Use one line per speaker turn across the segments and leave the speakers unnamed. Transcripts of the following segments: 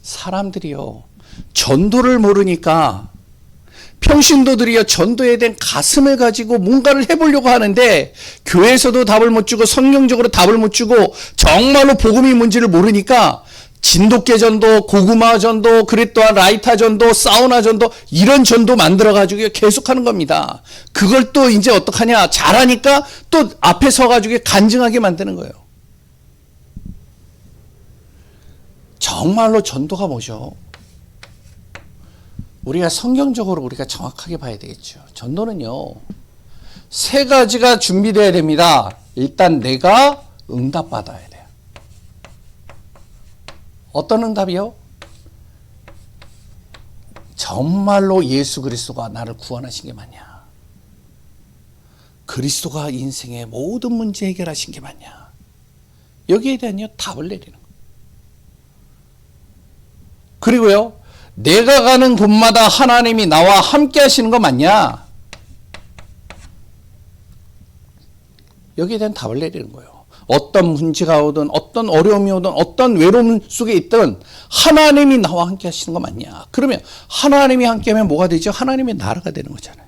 사람들이요, 전도를 모르니까 평신도들이요, 전도에 대한 가슴을 가지고 뭔가를 해보려고 하는데 교회에서도 답을 못 주고 성경적으로 답을 못 주고 정말로 복음이 뭔지를 모르니까 진돗개 전도, 고구마 전도, 그리 또한 라이타 전도, 사우나 전도, 이런 전도 만들어가지고 계속하는 겁니다. 그걸 또 이제 어떡하냐, 잘하니까 또 앞에 서가지고 간증하게 만드는 거예요. 정말로 전도가 뭐죠? 우리가 성경적으로 우리가 정확하게 봐야 되겠죠. 전도는요, 세 가지가 준비되어야 됩니다. 일단 내가 응답받아야 돼요. 어떤 응답이요? 정말로 예수 그리스도가 나를 구원하신 게 맞냐? 그리스도가 인생의 모든 문제 해결하신 게 맞냐? 여기에 대한 답을 내리는 거예요. 그리고요, 내가 가는 곳마다 하나님이 나와 함께 하시는 거 맞냐? 여기에 대한 답을 내리는 거예요. 어떤 문제가 오든 어떤 어려움이 오든 어떤 외로움 속에 있든 하나님이 나와 함께 하시는 거 맞냐? 그러면 하나님이 함께 하면 뭐가 되죠? 하나님의 나라가 되는 거잖아요.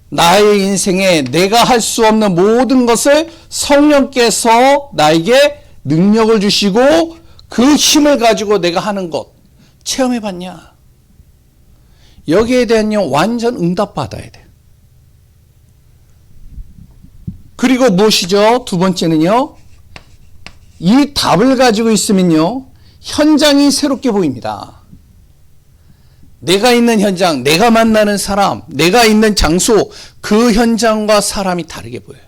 나의 인생에 내가 할 수 없는 모든 것을 성령께서 나에게 능력을 주시고 그 힘을 가지고 내가 하는 것 체험해 봤냐? 여기에 대한 완전 응답받아야 돼요. 그리고 무엇이죠? 두 번째는요, 이 답을 가지고 있으면요, 현장이 새롭게 보입니다. 내가 있는 현장, 내가 만나는 사람, 내가 있는 장소, 그 현장과 사람이 다르게 보여요.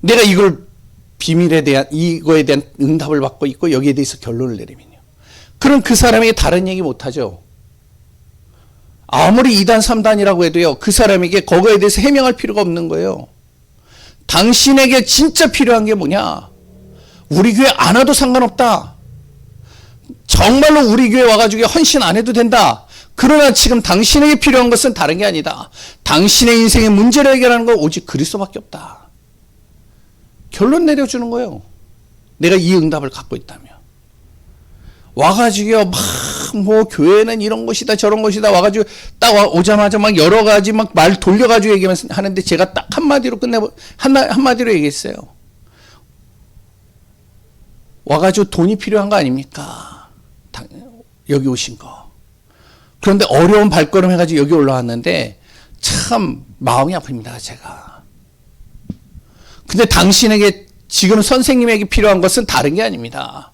내가 이걸 비밀에 대한, 이거에 대한 응답을 받고 있고 여기에 대해서 결론을 내리면요, 그럼 그 사람에게 다른 얘기 못하죠. 아무리 2단 3단이라고 해도요, 그 사람에게 그거에 대해서 해명할 필요가 없는 거예요. 당신에게 진짜 필요한 게 뭐냐? 우리 교회 안 와도 상관없다. 정말로 우리 교회 와가지고 헌신 안 해도 된다. 그러나 지금 당신에게 필요한 것은 다른 게 아니다. 당신의 인생의 문제를 해결하는 건 오직 그리스도밖에 없다. 결론 내려주는 거예요. 내가 이 응답을 갖고 있다면. 와가지고요, 뭐 교회는 이런 것이다 저런 것이다 와가지고 딱 오자마자 막 여러 가지 막 말 돌려가지고 얘기하는데 제가 딱 한마디로 한마디로 얘기했어요. 와가지고 돈이 필요한 거 아닙니까? 여기 오신 거. 그런데 어려운 발걸음 해가지고 여기 올라왔는데 참 마음이 아픕니다, 제가. 근데 당신에게 지금 선생님에게 필요한 것은 다른 게 아닙니다.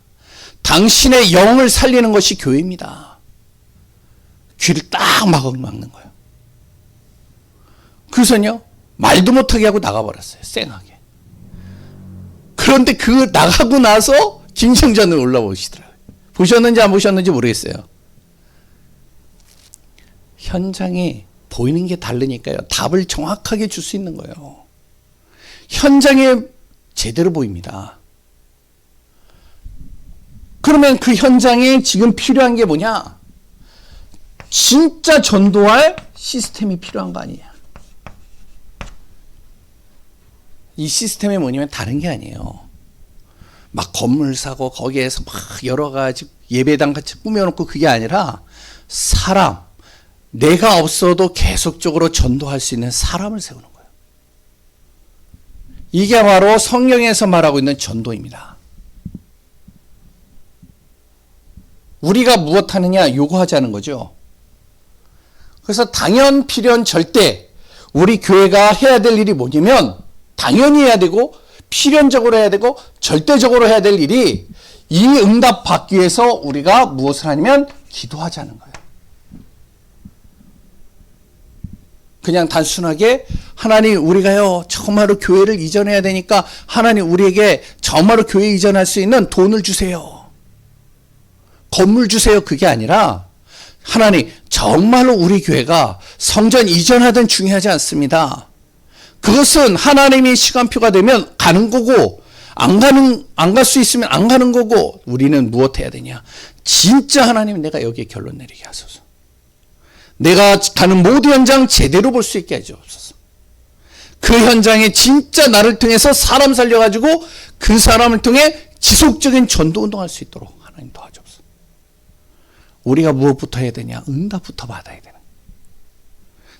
당신의 영을 살리는 것이 교회입니다. 귀를 딱 막는 거예요. 그래서요, 말도 못하게 하고 나가버렸어요. 쌩하게. 그런데 그 나가고 나서 김성전을 올라오시더라고요. 보셨는지 안 보셨는지 모르겠어요. 현장에 보이는 게 다르니까요, 답을 정확하게 줄 수 있는 거예요. 현장에 제대로 보입니다. 그러면 그 현장에 지금 필요한 게 뭐냐? 진짜 전도할 시스템이 필요한 거 아니냐? 이 시스템이 뭐냐면 다른 게 아니에요. 막 건물 사고 거기에서 막 여러 가지 예배당 같이 꾸며놓고 그게 아니라 사람, 내가 없어도 계속적으로 전도할 수 있는 사람을 세우는 거예요. 이게 바로 성경에서 말하고 있는 전도입니다. 우리가 무엇 하느냐 요구하자는 거죠. 그래서 당연 필연 절대 우리 교회가 해야 될 일이 뭐냐면 당연히 해야 되고 필연적으로 해야 되고 절대적으로 해야 될 일이 이 응답 받기 위해서 우리가 무엇을 하냐면 기도하자는 거예요. 그냥 단순하게 하나님 우리가요 정말로 교회를 이전해야 되니까 하나님 우리에게 정말로 교회 이전할 수 있는 돈을 주세요. 건물 주세요. 그게 아니라 하나님 정말로 우리 교회가 성전 이전하든 중요하지 않습니다. 그것은 하나님의 시간표가 되면 가는 거고 안 갈 수 있으면 안 가는 거고 우리는 무엇 해야 되냐? 진짜 하나님 내가 여기에 결론 내리게 하소서. 내가 가는 모든 현장 제대로 볼 수 있게 해주옵소서. 그 현장에 진짜 나를 통해서 사람 살려가지고 그 사람을 통해 지속적인 전도 운동할 수 있도록 하나님 도와주옵소서. 우리가 무엇부터 해야 되냐? 응답부터 받아야 되는.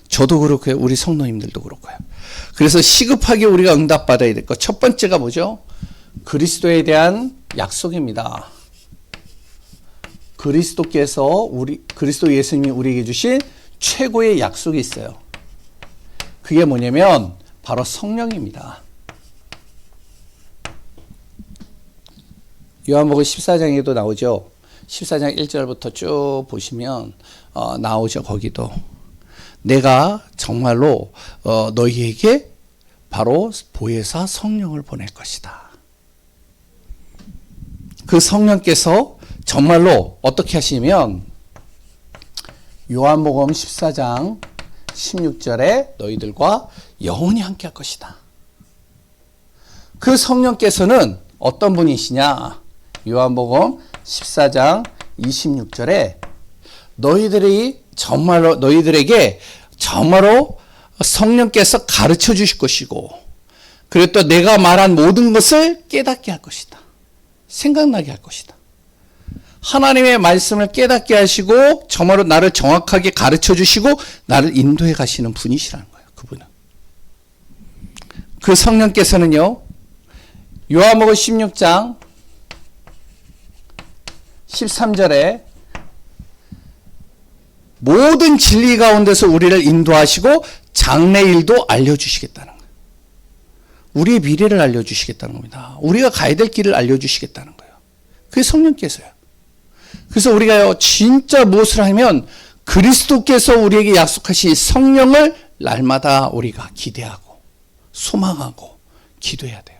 저도 그렇고요. 우리 성도님들도 그렇고요. 그래서 시급하게 우리가 응답받아야 될 것. 첫 번째가 뭐죠? 그리스도에 대한 약속입니다. 그리스도 예수님이 우리에게 주신 최고의 약속이 있어요. 그게 뭐냐면 바로 성령입니다. 요한복음 14장에도 나오죠. 14장 1절부터 쭉 보시면 나오죠. 거기도 내가 정말로 너희에게 바로 보혜사 성령을 보낼 것이다. 그 성령께서 정말로 어떻게 하시면 요한복음 14장 16절에 너희들과 영원히 함께 할 것이다. 그 성령께서는 어떤 분이시냐? 요한복음 14장 26절에 너희들에게 정말로 성령께서 가르쳐 주실 것이고, 그리고 또 내가 말한 모든 것을 깨닫게 할 것이다. 생각나게 할 것이다. 하나님의 말씀을 깨닫게 하시고 정말로 나를 정확하게 가르쳐 주시고 나를 인도해 가시는 분이시라는 거예요. 그분은. 그 성령께서는요, 요한복음 16장 13절에 모든 진리 가운데서 우리를 인도하시고 장래일도 알려주시겠다는 거예요. 우리의 미래를 알려주시겠다는 겁니다. 우리가 가야 될 길을 알려주시겠다는 거예요. 그게 성령께서요. 그래서 우리가요, 진짜 무엇을 하면 그리스도께서 우리에게 약속하신 성령을 날마다 우리가 기대하고 소망하고 기도해야 돼요.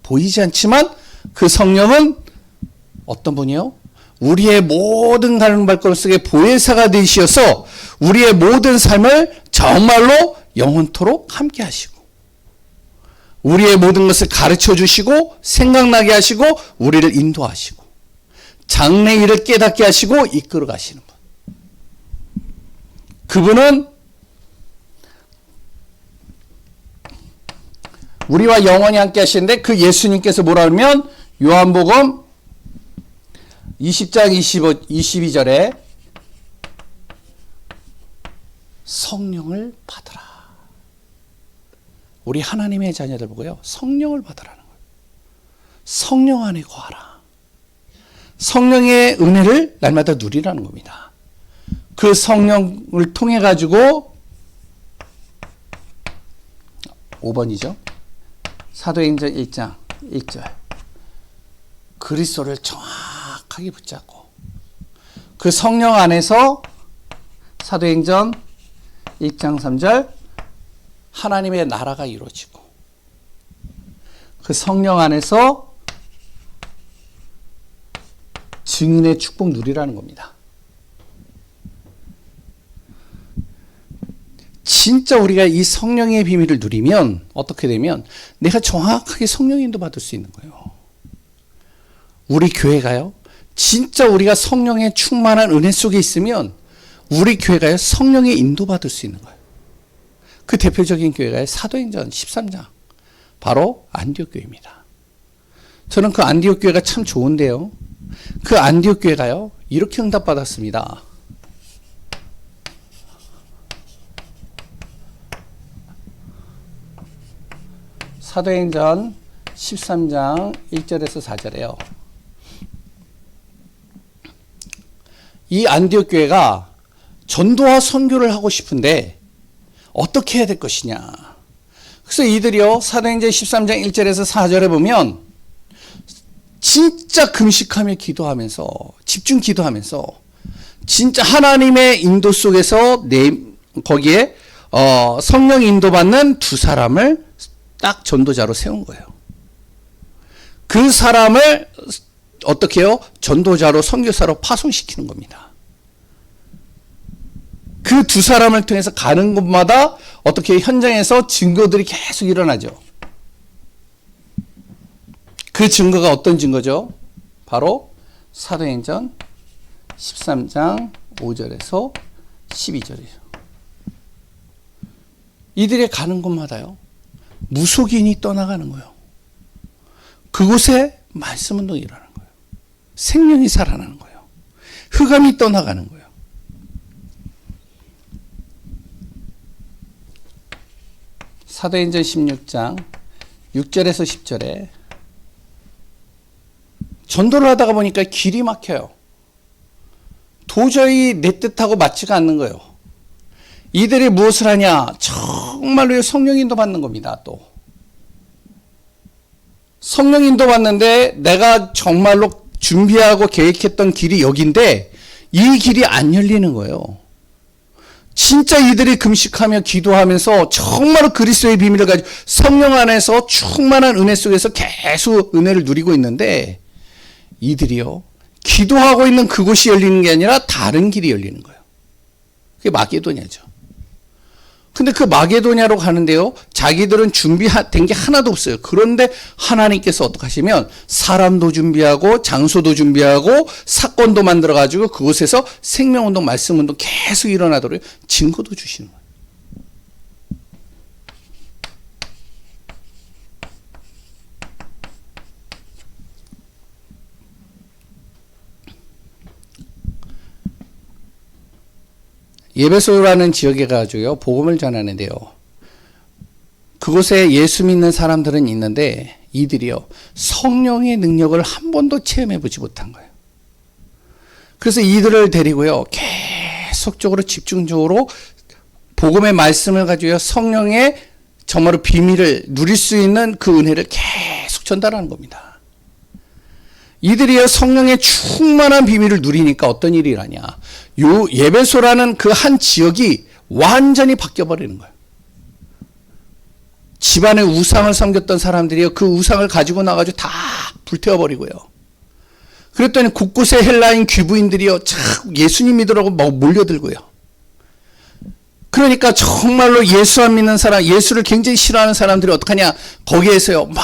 보이지 않지만 그 성령은 어떤 분이요? 우리의 모든 가는 발걸음 속에 보혜사가 되시어서 우리의 모든 삶을 정말로 영원토록 함께 하시고 우리의 모든 것을 가르쳐 주시고 생각나게 하시고 우리를 인도하시고 장래일을 깨닫게 하시고 이끌어 가시는 분. 그분은 우리와 영원히 함께 하시는데, 그 예수님께서 뭐라 하면 요한복음 20장 22절에 성령을 받으라. 우리 하나님의 자녀들 보고요, 성령을 받으라는 거예요. 성령 안에 거하라. 성령의 은혜를 날마다 누리라는 겁니다. 그 성령을 통해 가지고 5번이죠. 사도행전 1장 1절. 그리스도를 정확하게 붙잡고 그 성령 안에서 사도행전 1장 3절 하나님의 나라가 이루어지고 그 성령 안에서 증인의 축복 누리라는 겁니다. 진짜 우리가 이 성령의 비밀을 누리면 어떻게 되면 내가 정확하게 성령의 인도 받을 수 있는 거예요. 우리 교회가요, 진짜 우리가 성령의 충만한 은혜 속에 있으면 우리 교회가요, 성령의 인도 받을 수 있는 거예요. 그 대표적인 교회가 사도행전 13장 바로 안디옥 교회입니다. 저는 그 안디옥 교회가 참 좋은데요, 그 안디옥 교회가요 이렇게 응답받았습니다. 사도행전 13장 1절에서 4절에요. 이 안디옥 교회가 전도와 선교를 하고 싶은데 어떻게 해야 될 것이냐. 그래서 이들이요, 사도행전 13장 1절에서 4절에 보면 진짜 금식하며 기도하면서, 집중 기도하면서 진짜 하나님의 인도 속에서 거기에 성령 인도받는 두 사람을 딱 전도자로 세운 거예요. 그 사람을 어떻게 해요? 전도자로, 선교사로 파송시키는 겁니다. 그 두 사람을 통해서 가는 곳마다 어떻게 현장에서 증거들이 계속 일어나죠. 그 증거가 어떤 증거죠? 바로 사도행전 13장 5절에서 12절이죠. 이들이 가는 곳마다요, 무속인이 떠나가는 거예요. 그곳에 말씀 운동이 일어나는 거예요. 생명이 살아나는 거예요. 흑암이 떠나가는 거예요. 사도행전 16장 6절에서 10절에 전도를 하다가 보니까 길이 막혀요. 도저히 내 뜻하고 맞지가 않는 거예요. 이들이 무엇을 하냐? 정말로 성령 인도 받는 겁니다. 또 성령 인도 받는데 내가 정말로 준비하고 계획했던 길이 여긴데 이 길이 안 열리는 거예요. 진짜 이들이 금식하며 기도하면서 정말로 그리스도의 비밀을 가지고 성령 안에서 충만한 은혜 속에서 계속 은혜를 누리고 있는데 이들이요, 기도하고 있는 그곳이 열리는 게 아니라 다른 길이 열리는 거예요. 그게 마게도냐죠. 근데 그 마게도냐로 가는데요, 자기들은 준비된 게 하나도 없어요. 그런데 하나님께서 어떻게 하시면 사람도 준비하고 장소도 준비하고 사건도 만들어가지고 그곳에서 생명운동, 말씀운동 계속 일어나도록 증거도 주시는 거예요. 예배소라는 지역에 가지고요, 복음을 전하는데요. 그곳에 예수 믿는 사람들은 있는데 이들이요, 성령의 능력을 한 번도 체험해 보지 못한 거예요. 그래서 이들을 데리고요, 계속적으로 집중적으로 복음의 말씀을 가지고 성령의 정말로 비밀을 누릴 수 있는 그 은혜를 계속 전달하는 겁니다. 이들이요, 성령의 충만한 비밀을 누리니까 어떤 일이 일어나냐. 요 예배소라는 그 한 지역이 완전히 바뀌어버리는 거예요. 집안에 우상을 섬겼던 사람들이요, 그 우상을 가지고 나가지고 다 불태워버리고요. 그랬더니 곳곳에 헬라인 귀부인들이요, 참 예수님 믿으라고 몰려들고요. 그러니까 정말로 예수 안 믿는 사람, 예수를 굉장히 싫어하는 사람들이 어떡하냐. 거기에서요, 막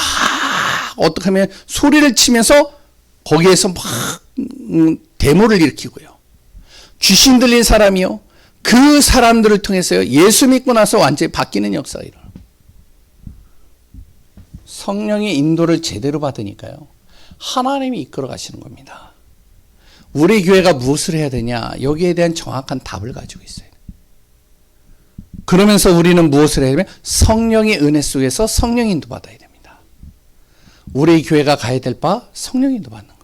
어떻게 하면 소리를 치면서 거기에서 막 데모를 일으키고요. 귀신 들린 사람이요, 그 사람들을 통해서요, 예수 믿고 나서 완전히 바뀌는 역사가 일어나요. 성령의 인도를 제대로 받으니까요, 하나님이 이끌어 가시는 겁니다. 우리 교회가 무엇을 해야 되냐, 여기에 대한 정확한 답을 가지고 있어요. 그러면서 우리는 무엇을 해야 되냐면 성령의 은혜 속에서 성령 인도 받아야 됩니다. 우리 교회가 가야 될 바 성령 인도 받는 거예요.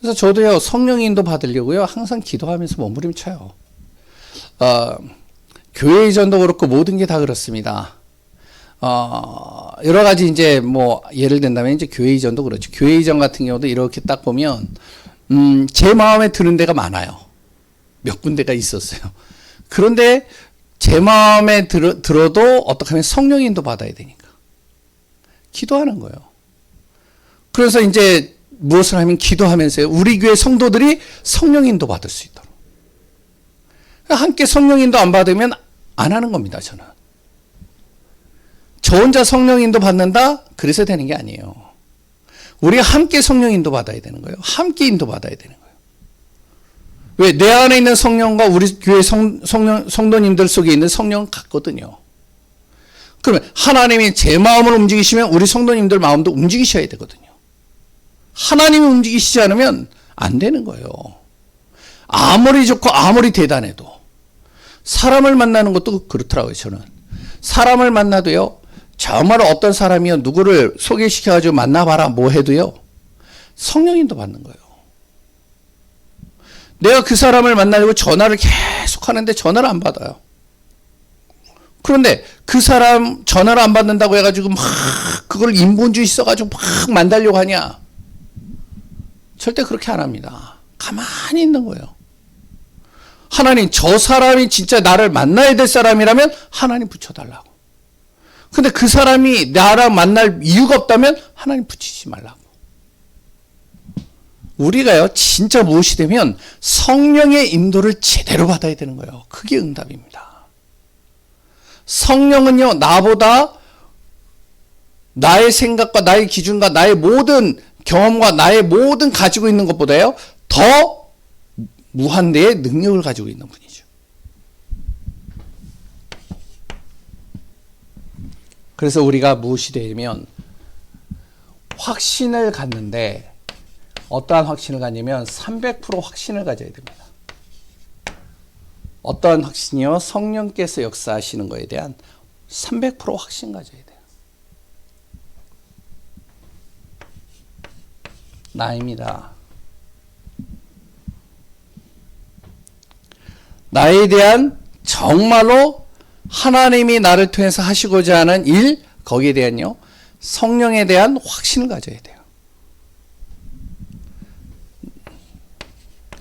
그래서 저도요, 성령 인도 받으려고요, 항상 기도하면서 몸부림쳐요. 교회 이전도 그렇고 모든 게 다 그렇습니다. 여러 가지 이제 뭐 예를 든다면 이제 교회 이전도 그렇죠. 교회 이전 같은 경우도 이렇게 딱 보면 제 마음에 드는 데가 많아요. 몇 군데가 있었어요. 그런데 제 마음에 들어도 어떻게 하면 성령 인도 받아야 되니까 기도하는 거예요. 그래서 이제 무엇을 하면 기도하면서요, 우리 교회 성도들이 성령 인도 받을 수 있도록. 함께 성령 인도 안 받으면 안 하는 겁니다, 저는. 저 혼자 성령 인도 받는다? 그래서 되는 게 아니에요. 우리가 함께 성령 인도 받아야 되는 거예요. 함께 인도 받아야 되는 거예요. 왜? 내 안에 있는 성령과 우리 교회 성도님들 속에 있는 성령은 같거든요. 그러면 하나님이 제 마음을 움직이시면 우리 성도님들 마음도 움직이셔야 되거든요. 하나님이 움직이시지 않으면 안 되는 거예요. 아무리 좋고 아무리 대단해도. 사람을 만나는 것도 그렇더라고요, 저는. 사람을 만나도요, 정말 어떤 사람이요, 누구를 소개시켜가지고 만나봐라 뭐 해도요, 성령인도 받는 거예요. 내가 그 사람을 만나려고 전화를 계속 하는데 전화를 안 받아요. 그런데 그 사람 전화를 안 받는다고 해가지고 막 그걸 인본주의 써가지고 막 만나려고 하냐? 절대 그렇게 안 합니다. 가만히 있는 거예요. 하나님, 저 사람이 진짜 나를 만나야 될 사람이라면 하나님 붙여달라고. 근데 그 사람이 나랑 만날 이유가 없다면 하나님 붙이지 말라고. 우리가요, 진짜 무엇이 되면 성령의 인도를 제대로 받아야 되는 거예요. 그게 응답입니다. 성령은요, 나보다 나의 생각과 나의 기준과 나의 모든 경험과 나의 모든 가지고 있는 것보다요, 더 무한대의 능력을 가지고 있는 분이죠. 그래서 우리가 무엇이 되면 확신을 갖는데 어떠한 확신을 갖냐면 300% 확신을 가져야 됩니다. 어떠한 확신이요? 성령께서 역사하시는 것에 대한 300% 확신 가져야 돼요. 나입니다. 나에 대한 정말로 하나님이 나를 통해서 하시고자 하는 일, 거기에 대한요, 성령에 대한 확신을 가져야 돼요.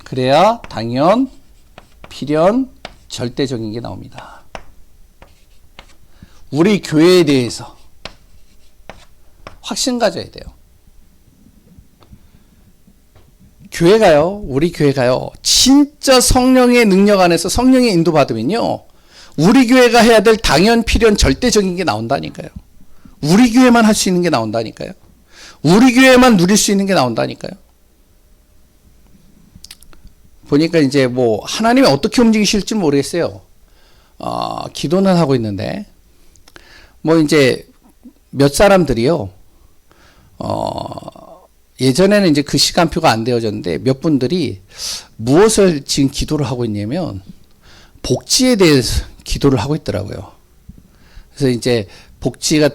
그래야 당연, 필연, 절대적인 게 나옵니다. 우리 교회에 대해서 확신 가져야 돼요. 교회가요, 우리 교회가요, 진짜 성령의 능력 안에서 성령의 인도받으면요, 우리 교회가 해야 될 당연, 필연, 절대적인 게 나온다니까요. 우리 교회만 할 수 있는 게 나온다니까요. 우리 교회만 누릴 수 있는 게 나온다니까요. 보니까 이제 뭐 하나님이 어떻게 움직이실지 모르겠어요. 기도는 하고 있는데 뭐 이제 몇 사람들이요. 예전에는 이제 그 시간표가 안 되어졌는데 몇 분들이 무엇을 지금 기도를 하고 있냐면 복지에 대해서 기도를 하고 있더라고요. 그래서 이제 복지가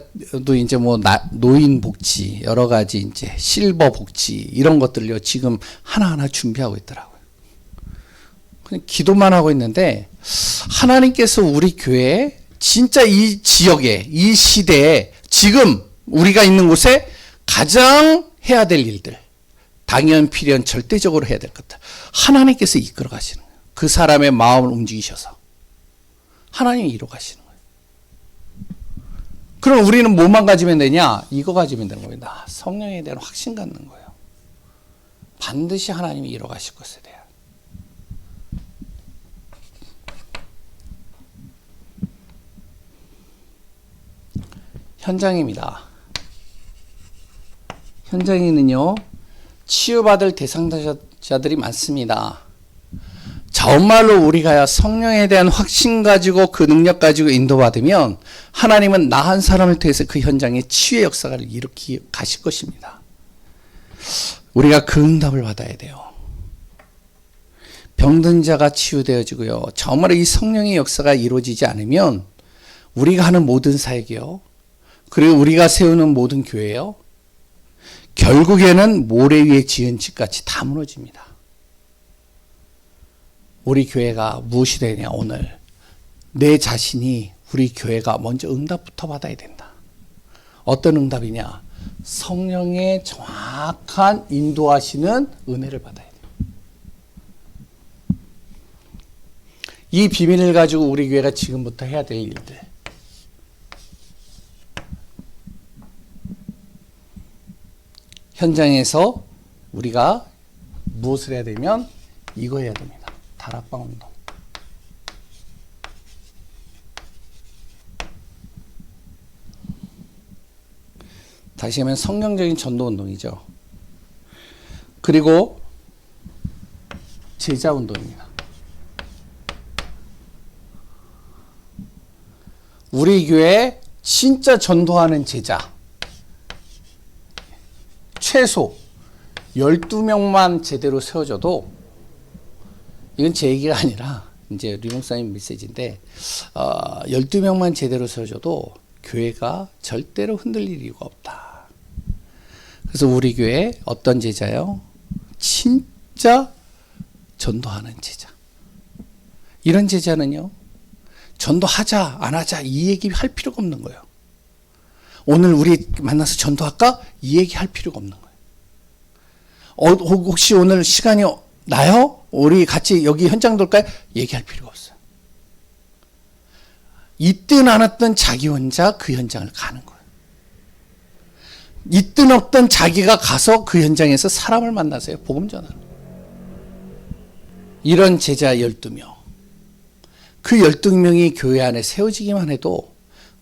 또 이제 뭐 노인 복지 여러 가지 이제 실버 복지 이런 것들요 지금 하나하나 준비하고 있더라고요. 그냥 기도만 하고 있는데 하나님께서 우리 교회에 진짜 이 지역에 이 시대에 지금 우리가 있는 곳에 가장 해야 될 일들 당연 필연 절대적으로 해야 될 것들 하나님께서 이끌어 가시는 거예요. 그 사람의 마음을 움직이셔서 하나님이 이루어 가시는 거예요. 그럼 우리는 뭐만 가지면 되냐? 이거 가지면 되는 겁니다. 성령에 대한 확신 갖는 거예요. 반드시 하나님이 이루어 가실 것에 대한. 현장입니다. 현장에는요, 치유받을 대상자들이 많습니다. 정말로 우리가 성령에 대한 확신 가지고 그 능력 가지고 인도받으면 하나님은 나 한 사람을 통해서 그 현장에 치유의 역사를 일으키 가실 것입니다. 우리가 그 응답을 받아야 돼요. 병든 자가 치유되어지고요. 정말로 이 성령의 역사가 이루어지지 않으면 우리가 하는 모든 사역이요. 그리고 우리가 세우는 모든 교회요. 결국에는 모래 위에 지은 집같이 다 무너집니다. 우리 교회가 무엇이 되냐 오늘 내 자신이 우리 교회가 먼저 응답부터 받아야 된다. 어떤 응답이냐? 성령의 정확한 인도하시는 은혜를 받아야 돼요. 이 비밀을 가지고 우리 교회가 지금부터 해야 될 일들 현장에서 우리가 무엇을 해야 되면 이거 해야 됩니다. 다락방 운동. 다시 하면 성경적인 전도 운동이죠. 그리고 제자 운동입니다. 우리 교회 진짜 전도하는 제자 최소 12명만 제대로 세워줘도 이건 제 얘기가 아니라 이제 류목사님 메시지인데 12명만 제대로 세워줘도 교회가 절대로 흔들릴 이유가 없다. 그래서 우리 교회 어떤 제자요? 진짜 전도하는 제자. 이런 제자는요. 전도하자 안 하자 이 얘기 할 필요가 없는 거예요. 오늘 우리 만나서 전도할까? 이 얘기 할 필요가 없는 거예요. 혹시 오늘 시간이 나요? 우리 같이 여기 현장 돌까요? 얘기할 필요가 없어요. 있든 안 왔든 자기 혼자 그 현장을 가는 거예요. 있든 없든 자기가 가서 그 현장에서 사람을 만나세요. 복음 전하는 거예요. 이런 제자 12명. 그 12명이 교회 안에 세워지기만 해도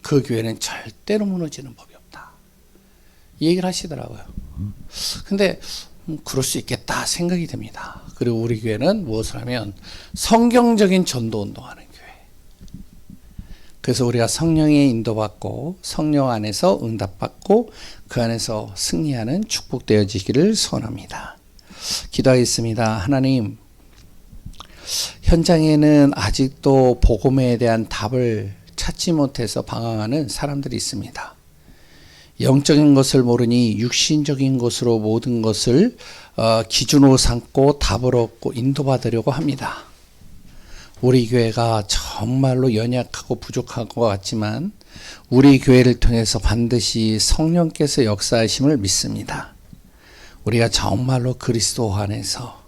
그 교회는 절대로 무너지는 법이 없다. 이 얘기를 하시더라고요. 근데 그럴 수 있겠다 생각이 됩니다. 그리고 우리 교회는 무엇을 하면 성경적인 전도 운동하는 교회. 그래서 우리가 성령의 인도받고 성령 안에서 응답받고 그 안에서 승리하는 축복되어지기를 소원합니다. 기도하겠습니다. 하나님, 현장에는 아직도 복음에 대한 답을 찾지 못해서 방황하는 사람들이 있습니다. 영적인 것을 모르니 육신적인 것으로 모든 것을 기준으로 삼고 답을 얻고 인도받으려고 합니다. 우리 교회가 정말로 연약하고 부족한 것 같지만 우리 교회를 통해서 반드시 성령께서 역사하심을 믿습니다. 우리가 정말로 그리스도 안에서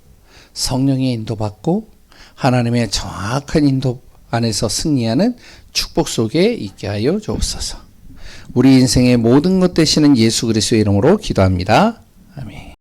성령의 인도받고 하나님의 정확한 인도 안에서 승리하는 축복 속에 있게 하여 주옵소서. 우리 인생의 모든 것 되시는 예수 그리스도의 이름으로 기도합니다. 아멘.